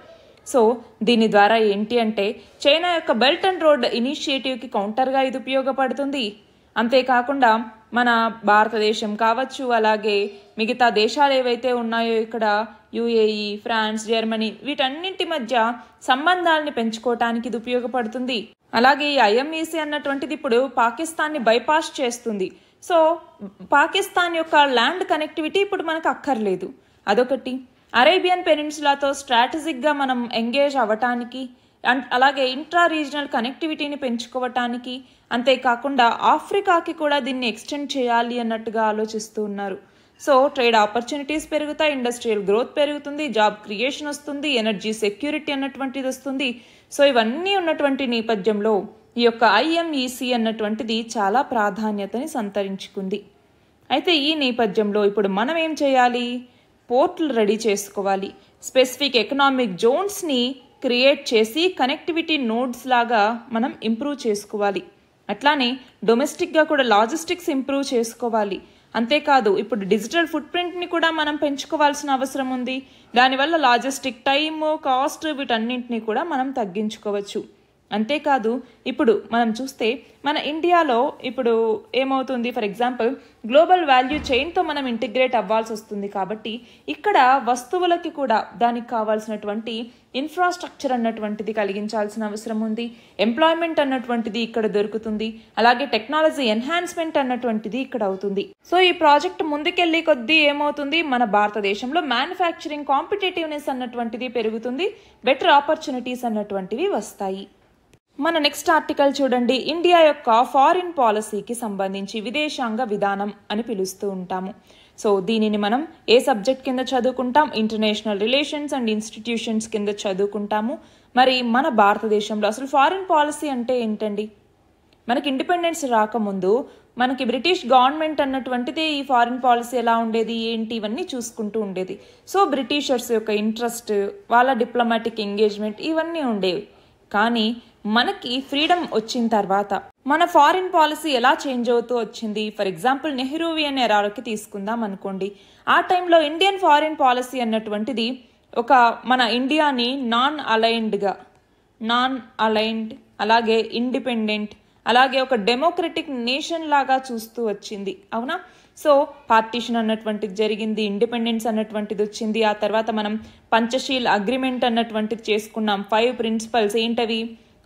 సో దీని ద్వారా ఏంటి అంటే చైనా యొక్క బెల్ట్ అండ్ రోడ్ ఇనిషియేటివ్కి కౌంటర్గా ఇది ఉపయోగపడుతుంది. అంతేకాకుండా మన భారతదేశం కావచ్చు, అలాగే మిగతా దేశాలు ఏవైతే ఉన్నాయో ఇక్కడ యుఏఈ, ఫ్రాన్స్, జర్మనీ, వీటన్నింటి మధ్య సంబంధాలని పెంచుకోవటానికి ఇది ఉపయోగపడుతుంది. అలాగే ఈ ఐఎంఈసీ అన్నటువంటిది ఇప్పుడు పాకిస్తాన్ని బైపాస్ చేస్తుంది. సో పాకిస్తాన్ యొక్క ల్యాండ్ కనెక్టివిటీ ఇప్పుడు మనకు అక్కర్లేదు. అదొకటి. అరేబియన్ పెనిన్సులాతో స్ట్రాటజిక్గా మనం ఎంగేజ్ అవ్వటానికి, అలాగే ఇంట్రా రీజనల్ కనెక్టివిటీని పెంచుకోవటానికి, అంతేకాకుండా ఆఫ్రికాకి కూడా దీన్ని ఎక్స్టెండ్ చేయాలి అన్నట్టుగా ఆలోచిస్తూ ఉన్నారు. సో ట్రేడ్ ఆపర్చునిటీస్ పెరుగుతాయి, ఇండస్ట్రియల్ గ్రోత్ పెరుగుతుంది, జాబ్ క్రియేషన్ వస్తుంది, ఎనర్జీ సెక్యూరిటీ అన్నటువంటిది వస్తుంది. సో ఇవన్నీ ఉన్నటువంటి నేపథ్యంలో ఈ యొక్క ఐఎంఈసీ అన్నటువంటిది చాలా ప్రాధాన్యతని సంతరించుకుంది. అయితే ఈ నేపథ్యంలో ఇప్పుడు మనం ఏం చేయాలి? పోర్టులు రెడీ చేసుకోవాలి, స్పెసిఫిక్ ఎకనామిక్ జోన్స్ని క్రియేట్ చేసి కనెక్టివిటీ నోడ్స్ లాగా మనం ఇంప్రూవ్ చేసుకోవాలి. అట్లానే డొమెస్టిక్గా కూడా లాజిస్టిక్స్ ఇంప్రూవ్ చేసుకోవాలి. అంతేకాదు ఇప్పుడు డిజిటల్ ఫుట్ ప్రింట్ని కూడా మనం పెంచుకోవాల్సిన అవసరం ఉంది. దానివల్ల లాజిస్టిక్ టైము, కాస్ట్ వీటన్నింటినీ కూడా మనం తగ్గించుకోవచ్చు. అంతేకాదు ఇప్పుడు మనం చూస్తే మన ఇండియాలో ఇప్పుడు ఏమవుతుంది, ఫర్ ఎగ్జాంపుల్ గ్లోబల్ వాల్యూ చైన్తో మనం ఇంటిగ్రేట్ అవ్వాల్సి వస్తుంది. కాబట్టి ఇక్కడ వస్తువులకి కూడా దానికి కావాల్సినటువంటి ఇన్ఫ్రాస్ట్రక్చర్ అన్నటువంటిది కలిగించాల్సిన అవసరం ఉంది. ఎంప్లాయ్మెంట్ అన్నటువంటిది ఇక్కడ దొరుకుతుంది. అలాగే టెక్నాలజీ ఎన్హాన్స్మెంట్ అన్నటువంటిది ఇక్కడ అవుతుంది. సో ఈ ప్రాజెక్ట్ ముందుకెళ్లి కొద్దీ ఏమవుతుంది, మన భారతదేశంలో మ్యానుఫ్యాక్చరింగ్ కాంపిటేటివ్నెస్ అన్నటువంటిది పెరుగుతుంది, బెటర్ ఆపర్చునిటీస్ అన్నటువంటివి వస్తాయి. మన నెక్స్ట్ ఆర్టికల్ చూడండి. ఇండియా యొక్క ఫారిన్ పాలసీకి సంబంధించి విదేశాంగ విధానం అని పిలుస్తూ ఉంటాము. సో దీనిని మనం ఏ సబ్జెక్ట్ కింద చదువుకుంటాం? ఇంటర్నేషనల్ రిలేషన్స్ అండ్ ఇన్స్టిట్యూషన్స్ కింద చదువుకుంటాము. మరి మన భారతదేశంలో అసలు ఫారిన్ పాలసీ అంటే ఏంటండి? మనకి ఇండిపెండెన్స్ రాకముందు మనకి బ్రిటిష్ గవర్నమెంట్ అన్నటువంటిది ఈ ఫారిన్ పాలసీ ఎలా ఉండేది, ఏంటి, ఇవన్నీ చూసుకుంటూ ఉండేది. సో బ్రిటిషర్స్ యొక్క ఇంట్రెస్ట్, వాళ్ళ డిప్లొమాటిక్ ఎంగేజ్మెంట్ ఇవన్నీ ఉండేవి. కానీ మనకి ఫ్రీడమ్ వచ్చిన తర్వాత మన ఫారిన్ పాలసీ ఎలా చేంజ్ అవుతూ వచ్చింది? ఫర్ ఎగ్జాంపుల్ నెహ్రూవియన్ ఎరాకి తీసుకుందాం అనుకోండి. ఆ టైంలో ఇండియన్ ఫారిన్ పాలసీ అన్నటువంటిది ఒక మన ఇండియాని నాన్ అలైన్డ్, అలాగే ఇండిపెండెంట్, అలాగే ఒక డెమోక్రటిక్ నేషన్ లాగా చూస్తూ వచ్చింది. అవునా? సో పార్టీషన్ అన్నటువంటిది జరిగింది, ఇండిపెండెన్స్ అన్నటువంటిది వచ్చింది. ఆ తర్వాత మనం పంచశీల్ అగ్రిమెంట్ అన్నటువంటిది చేసుకున్నాం. 5 ప్రిన్సిపల్స్ ఏంటవి?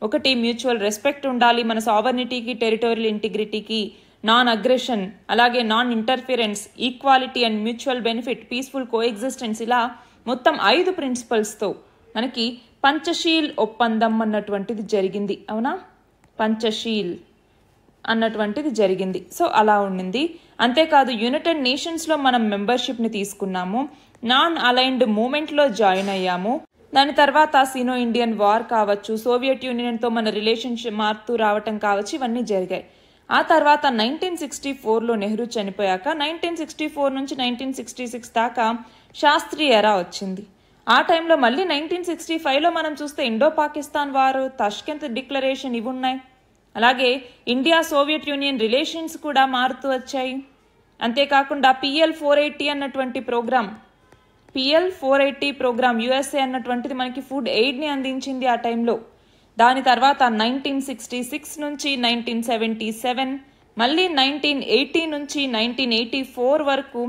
ఒకటి, మ్యూచువల్ రెస్పెక్ట్ ఉండాలి మన సావర్నిటీకి, టెరిటోరియల్ ఇంటిగ్రిటీకి, నాన్ అగ్రెషన్, అలాగే non interference, equality and mutual benefit, peaceful coexistence, ఇలా మొత్తం 5 ప్రిన్సిపల్స్తో మనకి పంచశీల్ ఒప్పందం అన్నటువంటిది జరిగింది. అవునా? పంచశీల్ అన్నటువంటిది జరిగింది. సో అలా ఉండింది. అంతేకాదు యునైటెడ్ నేషన్స్లో మనం మెంబర్షిప్ని తీసుకున్నాము, నాన్ అలైన్డ్ మూమెంట్లో జాయిన్ అయ్యాము. దాని తర్వాత సినో ఇండియన్ వార్ కావచ్చు, సోవియట్ యూనియన్తో మన రిలేషన్షిప్ మారుతూ రావటం కావచ్చు, ఇవన్నీ జరిగాయి. ఆ తర్వాత 1964లో నెహ్రూ చనిపోయాక 1964 నుంచి 1966 దాకా శాస్త్రి ఎరా వచ్చింది. ఆ టైంలో మళ్ళీ 1965లో మనం చూస్తే ఇండో పాకిస్తాన్ వారు, తష్కెంత్ డిక్లరేషన్ ఇవి ఉన్నాయి. అలాగే ఇండియా సోవియట్ యూనియన్ రిలేషన్స్ కూడా మారుతూ వచ్చాయి. అంతేకాకుండా PL 480 అన్నటువంటి ప్రోగ్రామ్ USA అన్నటువంటిది మనకి ఫుడ్ ఎయిడ్ని అందించింది ఆ టైంలో. దాని తర్వాత 1966 నుంచి 1977, మళ్ళీ 1980 నుంచి 1984 వరకు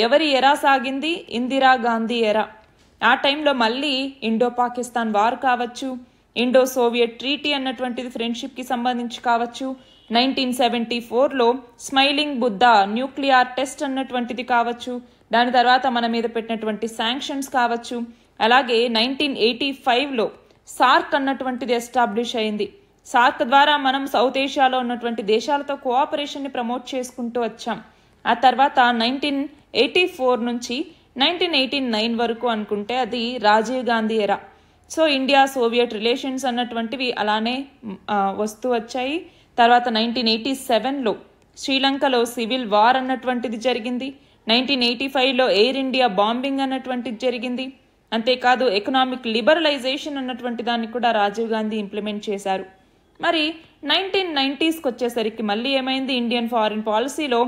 ఎవరి ఎరా సాగింది? ఇందిరాగాంధీ ఎరా. ఆ టైంలో మళ్ళీ ఇండో పాకిస్తాన్ వార్ కావచ్చు, ఇండో సోవియట్ ట్రీటీ అన్నటువంటిది ఫ్రెండ్షిప్కి సంబంధించి కావచ్చు, 1974లో స్మైలింగ్ బుద్ధ న్యూక్లియర్ టెస్ట్ అన్నటువంటిది కావచ్చు, దాని తర్వాత మన మీద పెట్టినటువంటి శాంక్షన్స్ కావచ్చు, అలాగే 1985లో సార్క్ అన్నటువంటిది ఎస్టాబ్లిష్ అయింది. సార్క్ ద్వారా మనం సౌత్ ఏషియాలో ఉన్నటువంటి దేశాలతో కోఆపరేషన్ని ప్రమోట్ చేసుకుంటూ వచ్చాం. ఆ తర్వాత 1984 నుంచి 1989 వరకు అనుకుంటే అది రాజీవ్ గాంధీ ఎరా. సో ఇండియా సోవియట్ రిలేషన్స్ అన్నటువంటివి అలానే వస్తూ వచ్చాయి. తర్వాత 1987లో శ్రీలంకలో సివిల్ వార్ అన్నటువంటిది జరిగింది. 1985లో ఎయిర్ ఇండియా బాంబింగ్ అన్నటువంటిది జరిగింది. అంతేకాదు ఎకనామిక్ లిబరలైజేషన్ అన్నటువంటి దాన్ని కూడా రాజీవ్ గాంధీ ఇంప్లిమెంట్ చేశారు. మరి 1990స్కి వచ్చేసరికి మళ్ళీ ఏమైంది? ఇండియన్ ఫారిన్ పాలసీలో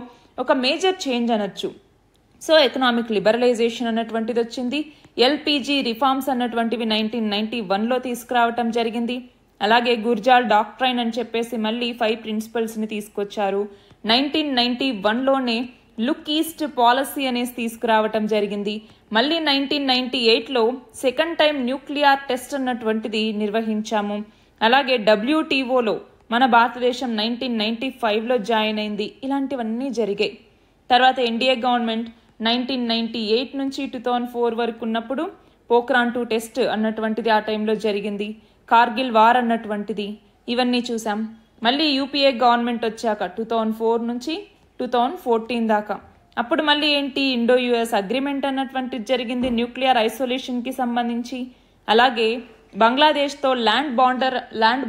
ఒక మేజర్ చేంజ్ అనొచ్చు. సో ఎకనామిక్ లిబరలైజేషన్ అన్నటువంటిది వచ్చింది. ఎల్పిజి రిఫార్మ్స్ అన్నటువంటివి 1991లో తీసుకురావటం జరిగింది. అలాగే గుర్జాల్ డాక్ట్రైన్ అని చెప్పేసి మళ్ళీ 5 ప్రిన్సిపల్స్ని తీసుకొచ్చారు. 1991లోనే లుక్ ఈస్ట్ పాలసీ అనేసి తీసుకురావటం జరిగింది. మళ్ళీ 1998లో సెకండ్ టైం న్యూక్లియర్ టెస్ట్ అన్నటువంటిది నిర్వహించాము. అలాగే WTOలో మన భారతదేశం 1995లో జాయిన్ అయింది. ఇలాంటివన్నీ జరిగాయి. తర్వాత ఎన్డీఏ గవర్నమెంట్ 1998 నుంచి 2004 వరకు ఉన్నప్పుడు పోఖ్రాన్ 2 టెస్ట్ అన్నటువంటిది ఆ టైంలో జరిగింది. కార్గిల్ వార్ అన్నటువంటిది ఇవన్నీ చూసాం. మళ్ళీ యూపీఏ గవర్నమెంట్ వచ్చాక 2004 నుంచి 2014 దాకా అప్పుడు మళ్ళీ ఏంటి? ఇండో యుఎస్ అగ్రిమెంట్ అన్నటువంటిది జరిగింది న్యూక్లియర్ ఐసోలేషన్కి సంబంధించి. అలాగే బంగ్లాదేశ్తో ల్యాండ్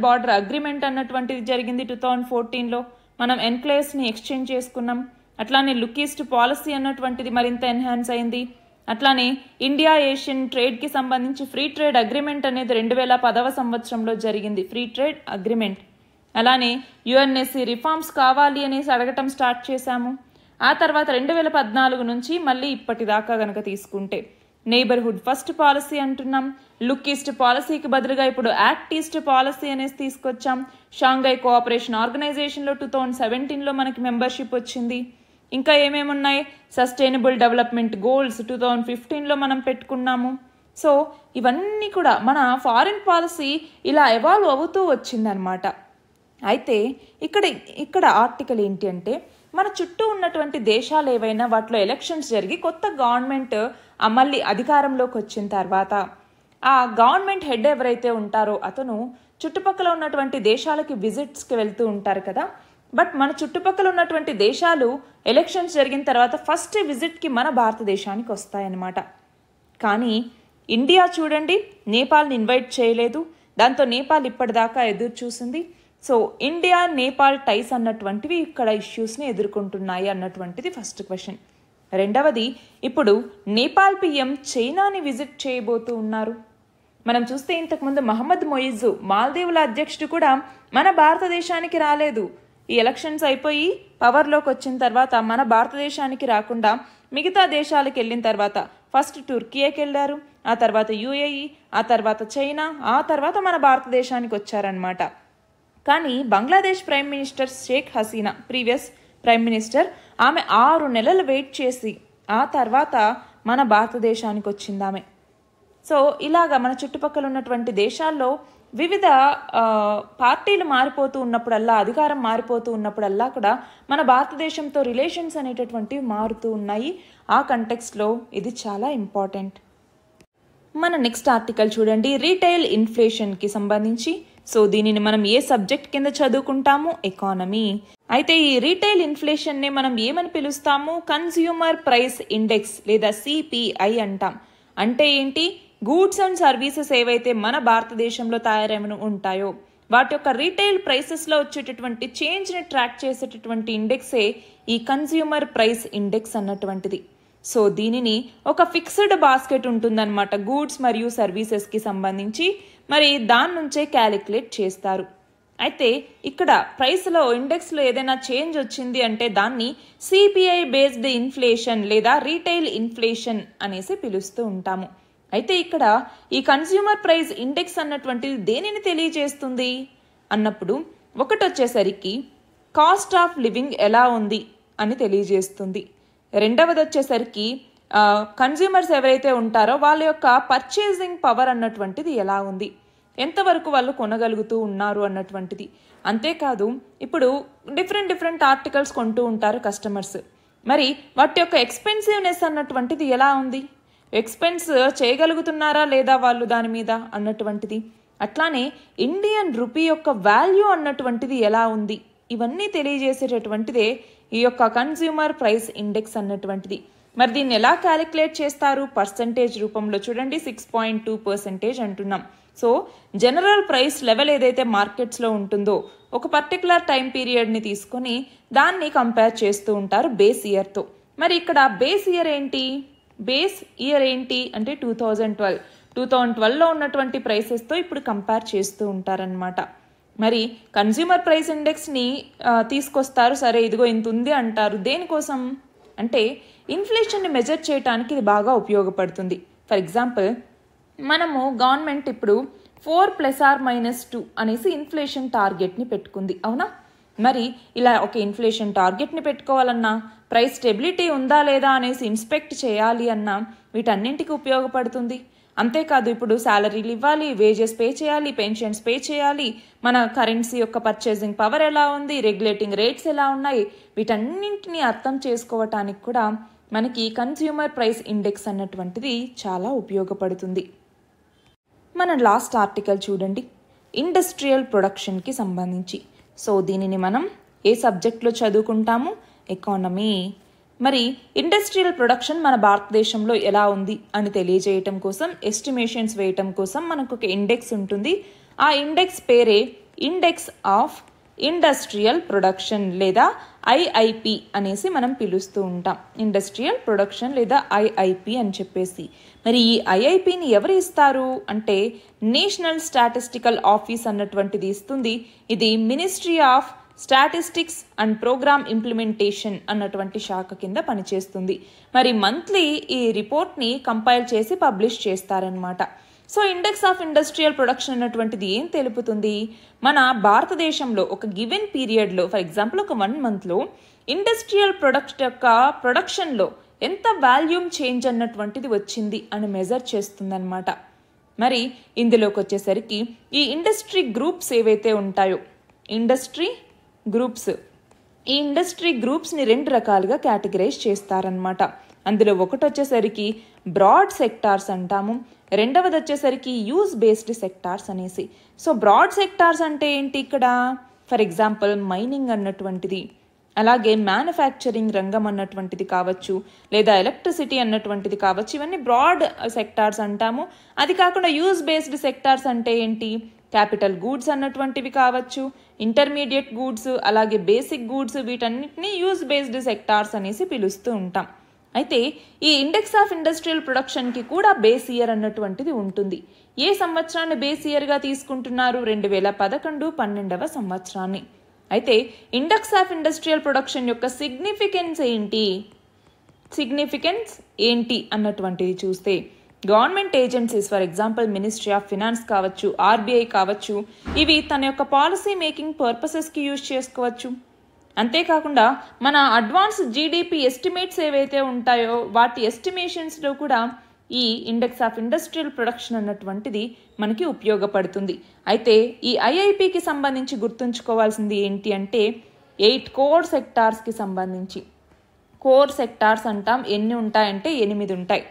బార్డర్ అగ్రిమెంట్ అన్నటువంటిది జరిగింది 2014లో. మనం ఎన్క్లేవ్స్ని ఎక్స్చేంజ్ చేసుకున్నాం. అట్లానే లుక్ ఈస్ట్ పాలసీ అన్నటువంటిది మరింత ఎన్హాన్స్ అయింది. అట్లానే ఇండియా ఏషియన్ ట్రేడ్కి సంబంధించి ఫ్రీ ట్రేడ్ అగ్రిమెంట్ అనేది 2010వ సంవత్సరంలో జరిగింది. Free trade agreement. అలానే యుఎన్ఎస్సి రిఫార్మ్స్ కావాలి అనేసి అడగటం స్టార్ట్ చేశాము. ఆ తర్వాత 2014 నుంచి మళ్ళీ ఇప్పటిదాకా గనక తీసుకుంటే నైబర్హుడ్ ఫస్ట్ పాలసీ అంటున్నాం. లుక్ ఈస్ట్ పాలసీకి బదులుగా ఇప్పుడు యాక్ట్ ఈస్ట్ పాలసీ అనేసి తీసుకొచ్చాం. షాంఘై కోఆపరేషన్ ఆర్గనైజేషన్లో 2017లో మనకి మెంబర్షిప్ వచ్చింది. ఇంకా ఏమేమి ఉన్నాయి? సస్టైనబుల్ డెవలప్మెంట్ గోల్స్ 2015లో మనం పెట్టుకున్నాము. సో ఇవన్నీ కూడా మన ఫారిన్ పాలసీ ఇలా ఎవాల్వ్ అవుతూ వచ్చిందనమాట. అయితే ఇక్కడ ఆర్టికల్ ఏంటి అంటే మన చుట్టూ ఉన్నటువంటి దేశాలు ఏవైనా వాటిలో ఎలక్షన్స్ జరిగి కొత్త గవర్నమెంట్ మళ్ళీ అధికారంలోకి వచ్చిన తర్వాత ఆ గవర్నమెంట్ హెడ్ ఎవరైతే ఉంటారో అతను చుట్టుపక్కల ఉన్నటువంటి దేశాలకి విజిట్స్కి వెళ్తూ ఉంటారు కదా. బట్ మన చుట్టుపక్కల ఉన్నటువంటి దేశాలు ఎలక్షన్స్ జరిగిన తర్వాత ఫస్ట్ విజిట్కి మన భారతదేశానికి వస్తాయన్నమాట. కానీ ఇండియా చూడండి నేపాల్ని ఇన్వైట్ చేయలేదు. దాంతో నేపాల్ ఇప్పటిదాకా ఎదురు చూసింది. సో ఇండియా నేపాల్ టైస్ అన్నటువంటివి ఇక్కడ ఇష్యూస్ని ఎదుర్కొంటున్నాయి అన్నటువంటిది ఫస్ట్ క్వశ్చన్. రెండవది, ఇప్పుడు నేపాల్ పిఎం చైనాని విజిట్ చేయబోతూ ఉన్నారు. మనం చూస్తే ఇంతకుముందు మహమ్మద్ మొయిజ్ మాల్దీవుల అధ్యక్షుడు కూడా మన భారతదేశానికి రాలేదు. ఈ ఎలక్షన్స్ అయిపోయి పవర్లోకి వచ్చిన తర్వాత మన భారతదేశానికి రాకుండా మిగతా దేశాలకు వెళ్ళిన తర్వాత ఫస్ట్ టర్కీకి వెళ్ళారు, ఆ తర్వాత యుఏఈ, ఆ తర్వాత చైనా, ఆ తర్వాత మన భారతదేశానికి వచ్చారనమాట. కానీ Bangladesh prime minister Sheikh Hasina, previous prime minister, ఆమె 6 నెలలు వెయిట్ చేసి ఆ తర్వాత మన భారతదేశానికి వచ్చింది ఆమె. సో ఇలాగా మన చుట్టుపక్కల ఉన్నటువంటి దేశాల్లో వివిధ పార్టీలు మారిపోతూ ఉన్నప్పుడల్లా, అధికారం మారిపోతూ ఉన్నప్పుడల్లా కూడా మన భారతదేశంతో రిలేషన్స్ అనేటటువంటివి మారుతూ ఉన్నాయి. ఆ కంటెక్స్ట్లో ఇది చాలా ఇంపార్టెంట్. మన నెక్స్ట్ ఆర్టికల్ చూడండి, రీటైల్ ఇన్ఫ్లేషన్కి సంబంధించి. సో దీనిని మనం ఏ సబ్జెక్ట్ కింద చదువుకుంటాము? ఎకానమీ. అయితే ఈ రీటైల్ ఇన్ఫ్లేషన్ని మనం ఏమని పిలుస్తాము? కన్స్యూమర్ ప్రైస్ ఇండెక్స్ లేదా సిపిఐ అంటాం. అంటే ఏంటి? గూడ్స్ అండ్ సర్వీసెస్ ఏవైతే మన భారతదేశంలో తయారైన ఉంటాయో వాటి యొక్క రీటైల్ ప్రైసెస్లో వచ్చేటటువంటి చేంజ్ని ట్రాక్ చేసేటటువంటి ఇండెక్సే ఈ కన్స్యూమర్ ప్రైస్ ఇండెక్స్ అన్నటువంటిది. సో దీనిని ఒక ఫిక్స్డ్ బాస్కెట్ ఉంటుందన్నమాట గూడ్స్ మరియు సర్వీసెస్కి సంబంధించి. మరి దాని నుంచే క్యాలిక్యులేట్ చేస్తారు. అయితే ఇక్కడ ప్రైస్లో ఇండెక్స్లో ఏదైనా చేంజ్ వచ్చింది అంటే దాన్ని సిపిఐ బేస్డ్ ఇన్ఫ్లేషన్ లేదా రీటైల్ ఇన్ఫ్లేషన్ అనేసి పిలుస్తూ ఉంటాము. అయితే ఇక్కడ ఈ కన్స్యూమర్ ప్రైస్ ఇండెక్స్ అన్నటువంటిది దేనిని తెలియజేస్తుంది అన్నప్పుడు ఒకటి వచ్చేసరికి కాస్ట్ ఆఫ్ లివింగ్ ఎలా ఉంది అని తెలియజేస్తుంది. రెండవది వచ్చేసరికి కన్జ్యూమర్స్ ఎవరైతే ఉంటారో వాళ్ళ యొక్క పర్చేసింగ్ పవర్ అన్నటువంటిది ఎలా ఉంది, ఎంతవరకు వాళ్ళు కొనగలుగుతూ ఉన్నారు అన్నటువంటిది. అంతేకాదు ఇప్పుడు డిఫరెంట్ ఆర్టికల్స్ కొంటూ ఉంటారు కస్టమర్స్, మరి వాటి యొక్క ఎక్స్పెన్సివ్నెస్ అన్నటువంటిది ఎలా ఉంది, ఎక్స్పెన్స్ చేయగలుగుతున్నారా లేదా వాళ్ళు దాని మీద అన్నటువంటిది. అట్లానే ఇండియన్ రూపీ యొక్క వాల్యూ అన్నటువంటిది ఎలా ఉంది, ఇవన్నీ తెలియజేసేటటువంటిదే ఈ యొక్క కన్స్యూమర్ ప్రైస్ ఇండెక్స్ అన్నటువంటిది. మరి దీన్ని ఎలా క్యాలిక్యులేట్ చేస్తారు, పర్సంటేజ్ రూపంలో చూడండి 6.2% అంటున్నాం. సో జనరల్ ప్రైస్ లెవెల్ ఏదైతే మార్కెట్స్లో ఉంటుందో ఒక పర్టికులర్ టైం పీరియడ్ని తీసుకొని దాన్ని కంపేర్ చేస్తూ ఉంటారు బేస్ ఇయర్తో. మరి ఇక్కడ బేస్ ఇయర్ ఏంటి అంటే 2012లో ఉన్నటువంటి ప్రైసెస్తో ఇప్పుడు కంపేర్ చేస్తూ ఉంటారనమాట. మరి కన్స్యూమర్ ప్రైస్ ఇండెక్స్ని తీసుకొస్తారు, సరే ఇదిగో ఇంత ఉంది అంటారు. దేనికోసం అంటే ఇన్ఫ్లేషన్ని మెజర్ చేయడానికి ఇది బాగా ఉపయోగపడుతుంది. ఫర్ ఎగ్జాంపుల్ మనము గవర్నమెంట్ ఇప్పుడు 4+or-2 అనేసి ఇన్ఫ్లేషన్ టార్గెట్ని పెట్టుకుంది, అవునా? మరి ఇలా ఒక ఇన్ఫ్లేషన్ టార్గెట్ని పెట్టుకోవాలన్నా, ప్రైస్ స్టెబిలిటీ ఉందా లేదా అనేసి ఇన్స్పెక్ట్ చేయాలి అన్నా వీటన్నింటికి ఉపయోగపడుతుంది. అంతేకాదు ఇప్పుడు శాలరీలు ఇవ్వాలి, వేజెస్ పే చేయాలి, పెన్షన్స్ పే చేయాలి, మన కరెన్సీ యొక్క పర్చేసింగ్ పవర్ ఎలా ఉంది, రెగ్యులేటింగ్ రేట్స్ ఎలా ఉన్నాయి, వీటన్నింటినీ అర్థం చేసుకోవటానికి కూడా మనకి కన్స్యూమర్ ప్రైస్ ఇండెక్స్ అన్నటువంటిది చాలా ఉపయోగపడుతుంది. మన లాస్ట్ ఆర్టికల్ చూడండి, ఇండస్ట్రియల్ ప్రొడక్షన్కి సంబంధించి. సో దీనిని మనం ఏ సబ్జెక్ట్లో చదువుకుంటాము, ఎకానమీ. మరి ఇండస్ట్రియల్ ప్రొడక్షన్ మన భారతదేశంలో ఎలా ఉంది అని తెలియజేయటం కోసం, ఎస్టిమేషన్స్ వేయటం కోసం మనకు ఒక ఇండెక్స్ ఉంటుంది. ఆ ఇండెక్స్ పేరే ఇండెక్స్ ఆఫ్ ఇండస్ట్రియల్ ప్రొడక్షన్ లేదా ఐఐపి అనేసి మనం పిలుస్తూ ఉంటాం. ఇండస్ట్రియల్ ప్రొడక్షన్ లేదా ఐఐపి అని చెప్పేసి. మరి ఈ ఐఐపిని ఎవరు ఇస్తారు అంటే నేషనల్ స్టాటిస్టికల్ ఆఫీస్ అన్నటువంటిది ఇస్తుంది. ఇది ministry of statistics and programme implementation అన్నటువంటి శాఖ కింద పనిచేస్తుంది. మరి మంత్లీ ఈ రిపోర్ట్ని కంపైల్ చేసి పబ్లిష్ చేస్తారనమాట. So index of industrial production అన్నటువంటిది ఏం తెలుపుతుంది, మన భారతదేశంలో ఒక గివెన్ పీరియడ్లో, ఫర్ ఎగ్జాంపుల్ ఒక 1 monthలో ఇండస్ట్రియల్ ప్రొడక్ట్ యొక్క ప్రొడక్షన్లో ఎంత వాల్యూమ్ చేంజ్ అన్నటువంటిది వచ్చింది అని మెజర్ చేస్తుందన్నమాట. మరి ఇందులోకి వచ్చేసరికి ఈ ఇండస్ట్రీ గ్రూప్స్ ఏవైతే ఉంటాయో, ఇండస్ట్రీ గ్రూప్స్ని 2 రకాలుగా కేటగిరైజ్ చేస్తారనమాట. అందులో ఒకటి వచ్చేసరికి బ్రాడ్ సెక్టార్స్ అంటాము, రెండవది వచ్చేసరికి యూజ్ బేస్డ్ సెక్టార్స్ అనేసి. సో బ్రాడ్ సెక్టార్స్ అంటే ఏంటి ఇక్కడ, ఫర్ ఎగ్జాంపుల్ మైనింగ్ అన్నటువంటిది, అలాగే మ్యానుఫ్యాక్చరింగ్ రంగం అన్నటువంటిది కావచ్చు, లేదా ఎలక్ట్రిసిటీ అన్నటువంటిది కావచ్చు, ఇవన్నీ బ్రాడ్ సెక్టార్స్ అంటాము. అది కాకుండా యూజ్ బేస్డ్ సెక్టార్స్ అంటే ఏంటి, క్యాపిటల్ గూడ్స్ అన్నటువంటివి కావచ్చు, ఇంటర్మీడియట్ గూడ్స్, అలాగే బేసిక్ గూడ్స్, వీటన్నిటిని యూజ్ బేస్డ్ సెక్టార్స్ అనేసి పిలుస్తూ ఉంటాం. అయితే ఈ ఇండెక్స్ ఆఫ్ ఇండస్ట్రియల్ ప్రొడక్షన్కి కూడా బేస్ ఇయర్ అన్నటువంటిది ఉంటుంది. ఏ సంవత్సరాన్ని బేస్ ఇయర్గా తీసుకుంటున్నారు, 2011-12వ సంవత్సరాన్ని. అయితే ఇండెక్స్ ఆఫ్ ఇండస్ట్రియల్ ప్రొడక్షన్ యొక్క సిగ్నిఫికెన్స్ ఏంటి అన్నటువంటిది చూస్తే, government agencies for example ministry of finance కావచ్చు, ఆర్బీఐ కావచ్చు, ఇవి తన యొక్క పాలసీ మేకింగ్ పర్పసెస్కి యూజ్ చేసుకోవచ్చు. అంతేకాకుండా మన అడ్వాన్స్ జీడిపి ఎస్టిమేట్స్ ఏవైతే ఉంటాయో వాటి ఎస్టిమేషన్స్లో కూడా ఈ ఇండెక్స్ ఆఫ్ ఇండస్ట్రియల్ ప్రొడక్షన్ అన్నటువంటిది మనకి ఉపయోగపడుతుంది. అయితే ఈ ఐఐపికి సంబంధించి గుర్తుంచుకోవాల్సింది ఏంటి అంటే 8 కోర్ సెక్టార్స్కి సంబంధించి. కోర్ సెక్టార్స్ అంటాం, ఎన్ని ఉంటాయంటే 8 ఉంటాయి.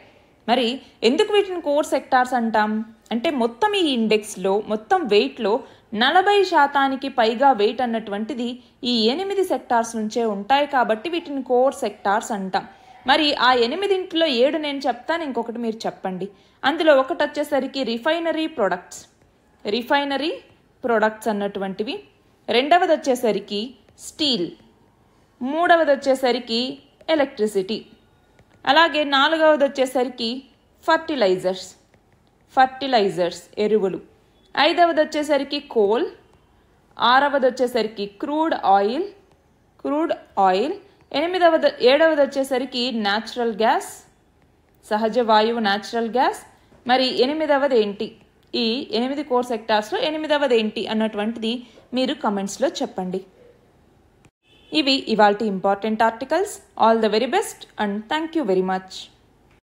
మరి ఎందుకు వీటిని కోర్ సెక్టార్స్ అంటాం అంటే మొత్తం ఈ ఇండెక్స్లో మొత్తం వెయిట్లో 40% పైగా వెయిట్ అన్నటువంటిది ఈ 8 సెక్టార్స్ నుంచే ఉంటాయి కాబట్టి వీటిని కోర్ సెక్టార్స్ అంటాం. మరి ఆ 8 7 నేను చెప్తాను, ఇంకొకటి మీరు చెప్పండి. అందులో ఒకటి వచ్చేసరికి రిఫైనరీ ప్రొడక్ట్స్ అన్నటువంటివి, రెండవది వచ్చేసరికి స్టీల్, మూడవది వచ్చేసరికి ఎలక్ట్రిసిటీ, అలాగే నాలుగవది వచ్చేసరికి ఫర్టిలైజర్స్ ఎరువులు, ఐదవది వచ్చేసరికి కోల్, ఆరవది వచ్చేసరికి క్రూడ్ ఆయిల్, ఏడవది వచ్చేసరికి న్యాచురల్ గ్యాస్, సహజ వాయువు న్యాచురల్ గ్యాస్. మరి 8వది ఏంటి, ఈ 8 కోర్ సెక్టార్స్లో 8వది ఏంటి అన్నటువంటిది మీరు కమెంట్స్లో చెప్పండి. ఇవి ఇవాల్టి important articles. All the very best and thank you very much.